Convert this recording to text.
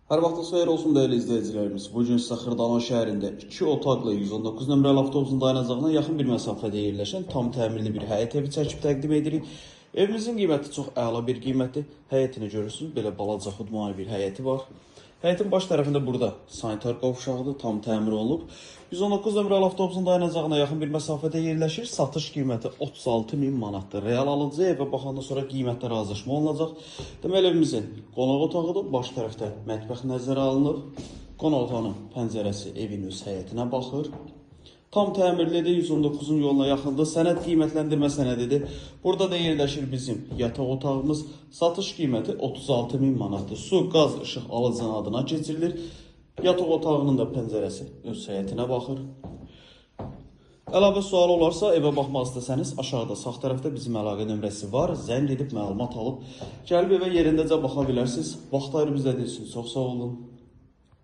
Hər vaxtınız xeyir olsun değerli izleyicilerimiz. Bugün sizə Xırdalan şəhərində 2 otaqlı 119 nömrəli avtobusun dayanacağına yaxın bir məsafədə yerləşən tam təmirli bir həyət evi çəkib təqdim edirik. Evimizin qiyməti çox əla bir qiymətdir. Həyətini görürsünüz, belə balaca xudmani bir həyəti var. Həyətin baş tərəfində burada sanitar qovşağıdır, tam təmir olunub. 119 nömrəli avtobusun dayanacağına yaxın bir məsafədə yerləşir. Satış qiyməti 36.000 manatdır. Real alıcıya evə baxandan sonra qiymətdə razılaşma olunacaq. Deməli evimizin qonaq otağıdır. Baş tərəfdə mətbəx nəzərə alınıb. Qonaq otağının pəncərəsi evin öz həyətinə baxır. Tam təmirlidir, 119'un yoluna yaxındır. Sənəd qiymətləndirmə sənədidir. Burada da yerləşir bizim yataq otağımız. Satış qiyməti 36.000 manatdır. Su, qaz, işıq alıcının adına keçirilir. Yataq otağının da pəncərəsi öz həyətinə baxır. Əlavə sual olarsa, evə baxmaq istəsəniz, aşağıda sağ tərəfdə bizim əlaqə nömrəsi var. Zəng edib məlumat alıb, gəlib evə yerindəcə baxa bilərsiniz. Vaxt ayırıb izlədiyiniz üçün çox sağ olun.